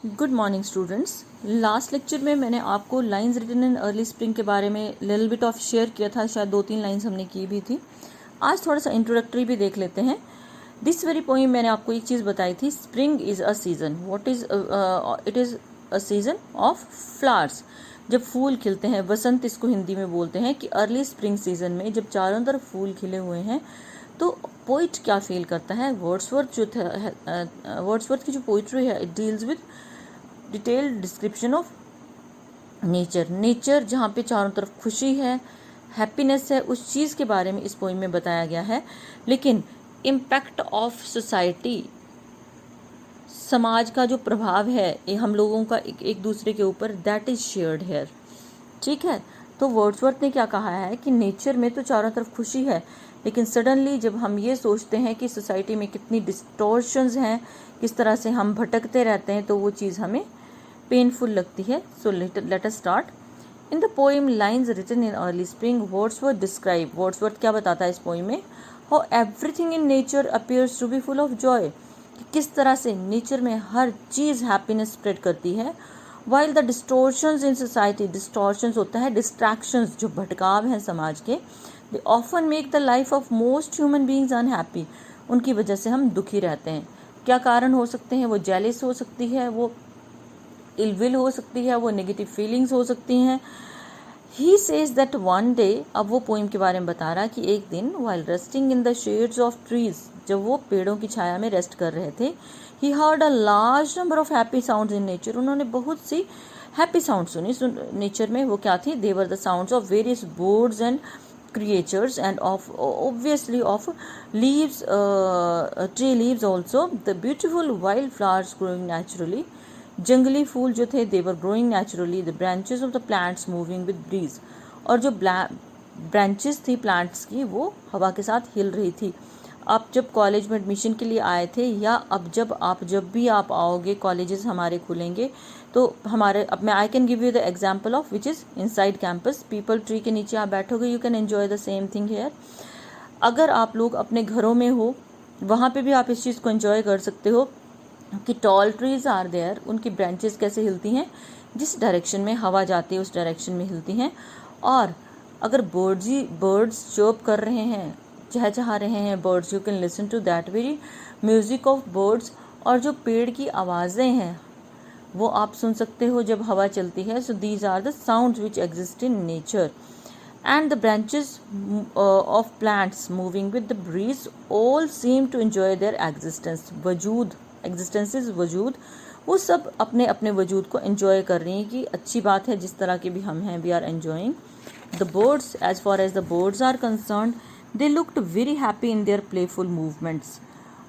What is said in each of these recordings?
Good morning students. Last lecture में मैंने आपको lines written in early spring के बारे में लिटिल बिट ऑफ शेयर किया था, शायद 2-3 लाइंस हमने की भी थी। आज थोड़ा सा इंट्रोडक्टरी भी देख लेते हैं। दिस वेरी पोइम मैंने आपको एक चीज़ बताई थी, spring is a season. What is it is a season off flowers, जब फूल खिलते हैं। बसंत इसको हिंदी में बोलते हैं कि अर्ली स्प्रिंग सीजन में जब चारों तरफ फूल खिले हुए हैं तो पोइट क्या फील करता है। वर्ड्सवर्थ की जो पोइट्री है, it deals with detailed description of nature जहाँ पे चारों तरफ खुशी है, हैप्पीनेस है, उस चीज़ के बारे में इस पोइम में बताया गया है। लेकिन इम्पैक्ट ऑफ सोसाइटी, समाज का जो प्रभाव है ये हम लोगों का एक दूसरे के ऊपर, दैट इज शेयर्ड हेयर। ठीक है, तो वर्ड्सवर्थ ने क्या कहा है कि नेचर में तो चारों तरफ खुशी है, लेकिन सडनली जब हम ये सोचते हैं कि सोसाइटी में कितनी डिस्टॉर्शंस हैं, किस तरह से हम भटकते रहते हैं, तो वो चीज़ हमें पेनफुल लगती है। So let us start. In the poem lines written in early spring, Wordsworth describe, Wordsworth क्या बताता है इस पोइम में, how everything in nature appears to be full of joy, किस तरह से नेचर में हर चीज़ हैप्पीनेस स्प्रेड करती है। While the distortions in society, distortions होता है डिस्ट्रैक्शंस, जो भटकाव हैं समाज के, they often make the life of most human beings unhappy, उनकी वजह से हम दुखी रहते हैं। क्या कारण हो सकते हैं? वो जेलिस हो सकती है, वो इलविल हो सकती है, वो नेगेटिव फीलिंग्स हो सकती हैं। He says that one day, अब वो पोइम के बारे में बता रहा कि एक दिन while resting in the shades of trees, जब वो पेड़ों की छाया में रेस्ट कर रहे थे, he heard a large number of happy sounds in nature, उन्होंने बहुत सी हैप्पी साउंड सुनी नेचर में। वो क्या थी? They were the sounds of various birds and creatures and of obviously of leaves, tree leaves also, the beautiful wild flowers growing naturally, जंगली फूल जो थे, they were growing naturally, the branches of the plants moving with breeze, और जो branches थी plants की वो हवा के साथ हिल रही थी। आप जब कॉलेज में एडमिशन के लिए आए थे, या अब जब भी आप आओगे, कॉलेजेस हमारे खुलेंगे, तो हमारे अब मैं I can give you the example of which is inside campus. People tree के नीचे आप बैठोगे, you can enjoy the same thing here. अगर आप लोग अपने घरों में हो, वहाँ पे भी आप इस चीज़ को एंजॉय कर सकते हो कि टॉल ट्रीज आर देयर, उनकी ब्रांचेस कैसे हिलती हैं, जिस डायरेक्शन में हवा जाती है उस डायरेक्शन में हिलती हैं। और अगर बर्ड्स चर्प कर रहे हैं, चहचहा रहे हैं birds, you can listen to that very music of birds. और जो पेड़ की आवाज़ें हैं वो आप सुन सकते हो जब हवा चलती है। So these are the sounds which exist in nature. And the branches of plants moving with the breeze all seem to enjoy their existence, वजूद, वो सब अपने अपने वजूद को एंजॉय कर रही हैं कि अच्छी बात है, जिस तरह के भी हम हैं, we are enjoying. The birds, as far as the birds are concerned, they looked very happy in their playful movements,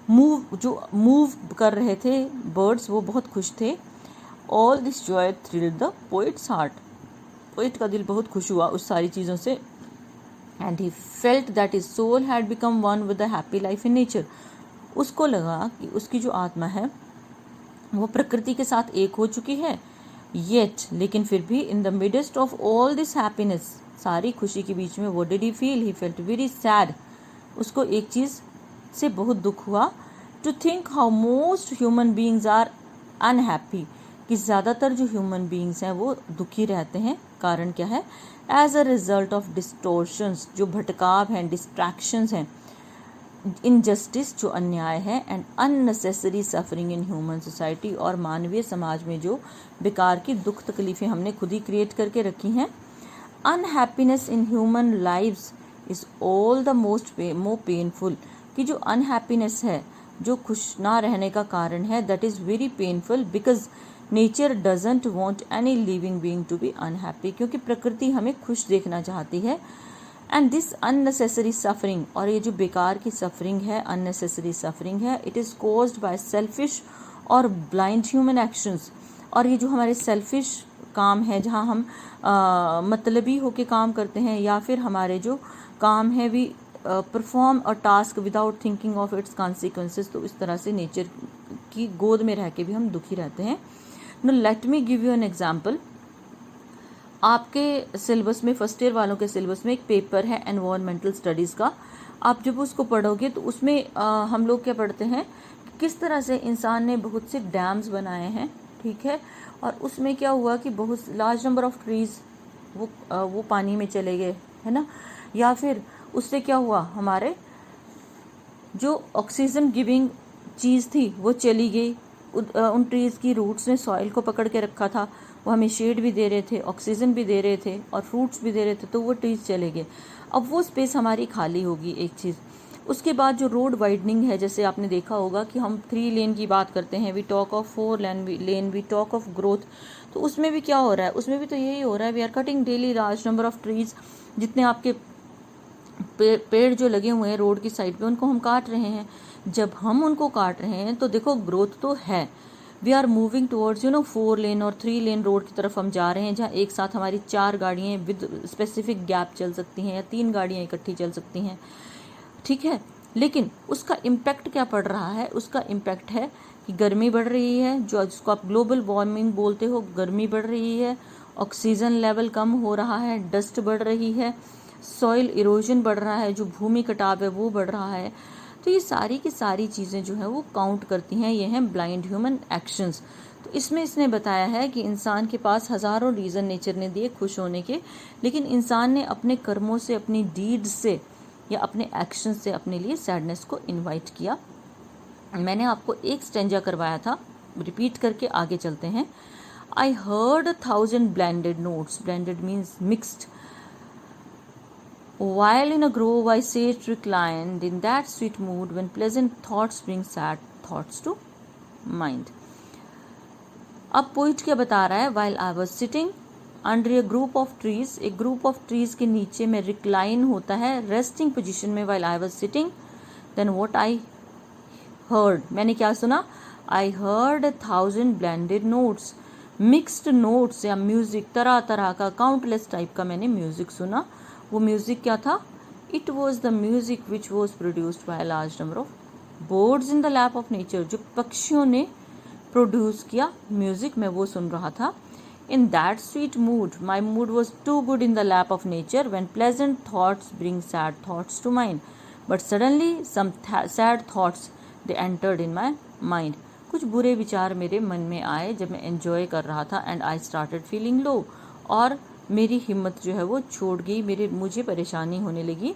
move कर रहे थे बर्ड्स, वो बहुत खुश थे। All this joy thrilled the poet's heart, poet का दिल बहुत खुश हुआ उस सारी चीज़ों से। And he felt that his soul had become one with the happy life in nature, उसको लगा कि उसकी जो आत्मा है वो प्रकृति के साथ एक हो चुकी है। येट, लेकिन फिर भी, in the midst of all this happiness, सारी खुशी के बीच में, वो did he feel, he felt very sad, उसको एक चीज़ से बहुत दुख हुआ। To think how most human beings are unhappy, कि ज़्यादातर जो ह्यूमन बींग्स हैं वो दुखी रहते हैं। कारण क्या है? एज अ रिजल्ट ऑफ डिस्टोर्शंस, जो भटकाव हैं, डिस्ट्रैक्शंस हैं, इनजस्टिस, जो अन्याय है, and unnecessary suffering in human society, और मानवीय समाज में जो बेकार की दुख तकलीफ़ें हमने खुद ही क्रिएट करके रखी हैं। Unhappiness in human lives is all the more painful, कि जो अनहैप्पीनेस है, जो खुश ना रहने का कारण है, that is very painful, because nature doesn't want any living being to be unhappy, क्योंकि प्रकृति हमें खुश देखना चाहती है। एंड दिस अननेसेसरी सफरिंग, और ये जो बेकार की सफरिंग है, अननेसेसरी सफरिंग है, it is caused by selfish और ब्लाइंड ह्यूमन एक्शंस, और ये जो हमारे सेल्फिश काम है, जहाँ हम मतलबी होके काम करते हैं, या फिर हमारे जो काम है भी perform a task without thinking of its consequences, तो इस तरह से नेचर की गोद में रह के भी हम दुखी रहते हैं। No let me give you an example. आपके सिलेबस में, फर्स्ट ईयर वालों के सिलेबस में एक पेपर है एनवायरमेंटल स्टडीज़ का। आप जब उसको पढ़ोगे तो उसमें हम लोग क्या पढ़ते हैं कि किस तरह से इंसान ने बहुत से डैम्स बनाए हैं, ठीक है, और उसमें क्या हुआ कि बहुत लार्ज नंबर ऑफ ट्रीज़ वो पानी में चले गए, है ना, या फिर उससे क्या हुआ, हमारे जो ऑक्सीजन गिविंग चीज़ थी वो चली गई। उन ट्रीज़ की रूट्स ने सॉइल को पकड़ के रखा था, वो हमें शेड भी दे रहे थे, ऑक्सीजन भी दे रहे थे और फ्रूट्स भी दे रहे थे, तो वो ट्रीज़ चले गए। अब वो स्पेस हमारी खाली होगी, एक चीज़। उसके बाद जो रोड वाइडनिंग है, जैसे आपने देखा होगा कि हम 3 लेन की बात करते हैं, we talk of 4 lane, we talk of growth, तो उसमें भी क्या हो रहा है, उसमें भी तो यही हो रहा है, we are cutting daily large number of trees. जितने आपके पेड़ जो लगे हुए हैं रोड की साइड पे, उनको हम काट रहे हैं। जब हम उनको काट रहे हैं तो देखो ग्रोथ तो है, वी आर मूविंग टुवर्ड्स 4 लेन और 3 लेन रोड की तरफ हम जा रहे हैं, जहाँ एक साथ हमारी 4 गाड़ियाँ विद स्पेसिफिक गैप चल सकती हैं या 3 गाड़ियाँ इकट्ठी चल सकती हैं, ठीक है। लेकिन उसका इम्पैक्ट क्या पड़ रहा है, उसका इम्पैक्ट है कि गर्मी बढ़ रही है, जो जिसको आप ग्लोबल वार्मिंग बोलते हो, गर्मी बढ़ रही है, ऑक्सीजन लेवल कम हो रहा है, डस्ट बढ़ रही है, सॉइल इरोजन बढ़ रहा है, जो भूमि कटाव है वो बढ़ रहा है। तो ये सारी की सारी चीज़ें जो है वो काउंट करती हैं, ये हैं ब्लाइंड ह्यूमन एक्शंस। तो इसमें इसने बताया है कि इंसान के पास हज़ारों रीज़न नेचर ने दिए खुश होने के, लेकिन इंसान ने अपने कर्मों से, अपनी डीड्स से या अपने एक्शन से अपने लिए सैडनेस को इनवाइट किया। मैंने आपको एक स्टेंजा करवाया था, रिपीट करके आगे चलते हैं। I heard 1000 blended notes, blended means mixed, while in a grove I sat reclined in that sweet mood when pleasant thoughts bring sad thoughts to mind. अब पोइट क्या बता रहा है, while I was sitting under a group of trees, एक group of trees के नीचे में recline होता है रेस्टिंग पोजीशन में, while I was sitting, then what I heard, मैंने क्या सुना, I heard 1000 blended notes, mixed notes या म्यूजिक, तरह तरह का काउंटलेस टाइप का मैंने म्यूजिक सुना। वो म्यूजिक क्या था, it was the music which was produced by large number of birds in the lap of nature, जो पक्षियों ने प्रोड्यूस किया म्यूजिक, मैं वो सुन रहा था। In that sweet mood, my mood was too good in the lap of nature when pleasant thoughts bring sad thoughts to mind, but suddenly some sad thoughts they entered in my mind, कुछ बुरे विचार मेरे मन में आए जब मैं enjoy कर रहा था। And I started feeling low, और मेरी हिम्मत जो है वो छोड़ गई, मुझे परेशानी होने लगी।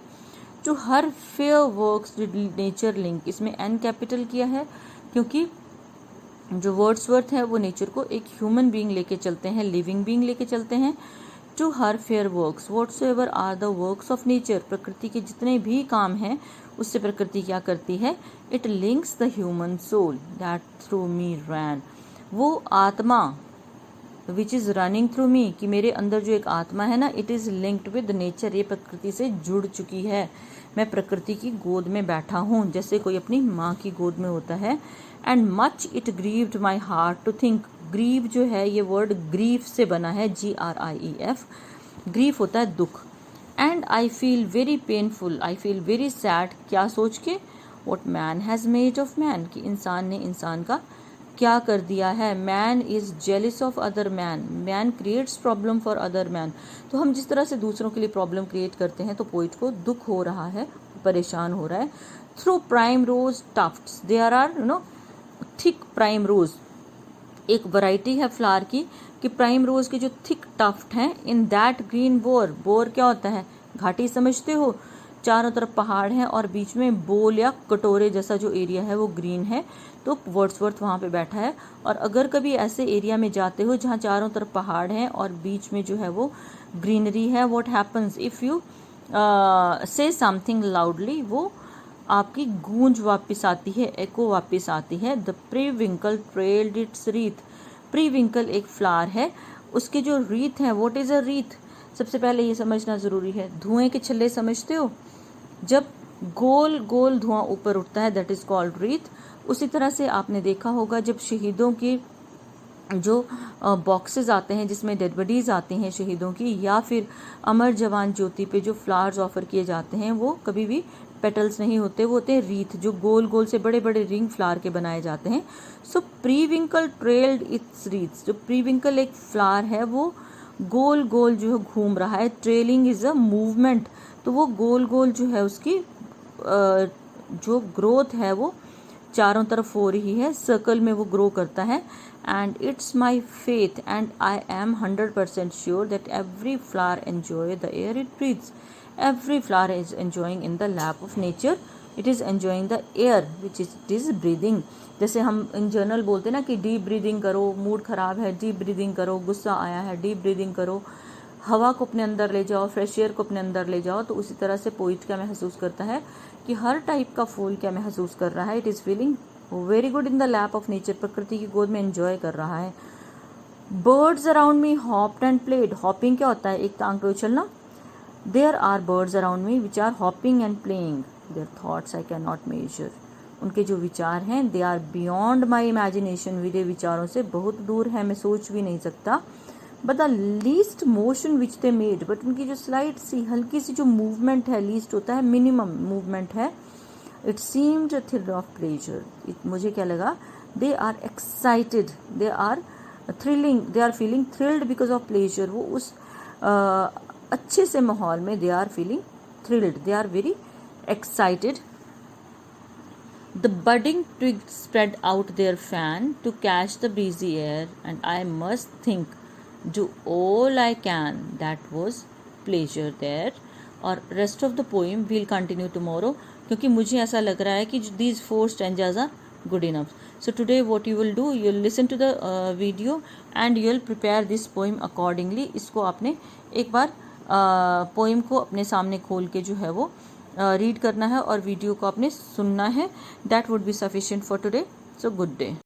To her fair works nature link, इसमें एन कैपिटल किया है क्योंकि जो वर्ड्सवर्थ है वो नेचर को एक ह्यूमन बीइंग लेके चलते हैं, लिविंग बीइंग लेके चलते हैं। To her fair works whatsoever are the works of nature, प्रकृति के जितने भी काम हैं उससे प्रकृति क्या करती है, it links the human soul that through me ran, वो आत्मा which is running through me, कि मेरे अंदर जो एक आत्मा है ना, it is linked with nature, ये प्रकृति से जुड़ चुकी है, मैं प्रकृति की गोद में बैठा हूँ जैसे कोई अपनी माँ की गोद में होता है। And much it grieved my heart to think, grieve जो है ये वर्ड ग्रीफ से बना है, GRIEF, ग्रीफ होता है दुख। And I feel very painful, I feel very sad, क्या सोच के, what man has made of man, कि इंसान ने इंसान का क्या कर दिया है। Man is जेलिस of other man, man creates problem for other man, तो हम जिस तरह से दूसरों के लिए प्रॉब्लम क्रिएट करते हैं, तो पोइट को दुख हो रहा है, परेशान हो रहा है। Through primrose tufts there are thick primrose, एक वैरायटी है फ्लावर की कि प्राइम रोज के जो थिक टफ्ट हैं, in that green bore, bore क्या होता है, घाटी समझते हो, चारों तरफ पहाड़ हैं और बीच में बोल या कटोरे जैसा जो एरिया है वो ग्रीन है, तो वर्ड्सवर्थ वहाँ पे बैठा है। और अगर कभी ऐसे एरिया में जाते हो जहाँ चारों तरफ पहाड़ हैं और बीच में जो है वो ग्रीनरी है, व्हाट हैपन्स इफ़ यू से समथिंग लाउडली, वो आपकी गूंज वापस आती है, एको वापस आती है। द प्रीविंकल ट्रेल्ड इट्स रीथ, प्रीविंकल एक फ्लावर है, उसके जो रीथ है, व्हाट इज़ अ रीथ, सबसे पहले ये समझना ज़रूरी है, धुएं के छल्ले समझते हो, जब गोल गोल धुआं ऊपर उठता है दैट इज़ कॉल्ड रीथ। उसी तरह से आपने देखा होगा जब शहीदों की जो बॉक्सेस आते हैं जिसमें डेड बॉडीज आती हैं शहीदों की, या फिर अमर जवान ज्योति पे जो फ्लावर्स ऑफर किए जाते हैं, वो कभी भी पेटल्स नहीं होते, वो होते हैं रीथ, जो गोल गोल से बड़े बड़े रिंग फ्लावर के बनाए जाते हैं। सो प्रीविंकल ट्रेल्ड इट्स रीथ्स, जो प्रीविंकल एक फ्लावर है वो गोल गोल जो है घूम रहा है, ट्रेलिंग इज अ मूवमेंट, तो वो गोल गोल जो है उसकी जो ग्रोथ है वो चारों तरफ हो रही है, सर्कल में वो ग्रो करता है. And it's my faith and I am 100% sure that every flower enjoy the air it breathes. Every flower is enjoying in the lap of nature. It is enjoying the air which it is breathing. जैसे हम in general बोलते हैं ना कि deep breathing करो, mood ख़राब है deep breathing करो, गुस्सा आया है डीप ब्रीदिंग करो, हवा को अपने अंदर ले जाओ, फ्रेश एयर को अपने अंदर ले जाओ. तो उसी तरह से पोइट क्या महसूस करता है कि हर टाइप का फूल क्या महसूस कर रहा है. It is feeling very good in the lap of nature. प्रकृति की गोद में एंजॉय कर रहा है. Birds around me hopped and played. Hopping क्या होता है? एक टांग पे उछलना. There are birds around me which are hopping and playing. Their thoughts I can not measure. उनके जो विचार हैं they are beyond my imagination. मेरे विचारों से बहुत दूर है, मैं सोच भी नहीं सकता. But the least motion which they made. But उनकी जो स्लाइट सी हल्की सी जो मूवमेंट है, लीस्ट होता है मिनिमम मूवमेंट है. It seemed a thrill of pleasure. मुझे क्या लगा? They are excited, they are thrilling, they are feeling thrilled because of pleasure. वो उस अच्छे से माहौल में they are feeling thrilled, they are very excited. The budding twigs spread out their fan to catch the breezy air, and I must think, do all I can. That was pleasure there. और rest of the poem we'll continue tomorrow, क्योंकि मुझे ऐसा लग रहा है कि these 4 stanzas are good enough. So today what you will do, you'll listen to the video and you'll prepare this poem accordingly. इसको आपने एक बार पोइम को अपने सामने खोल के जो है वो रीड करना है और वीडियो को आपने सुनना है. That would be sufficient for today. So good day.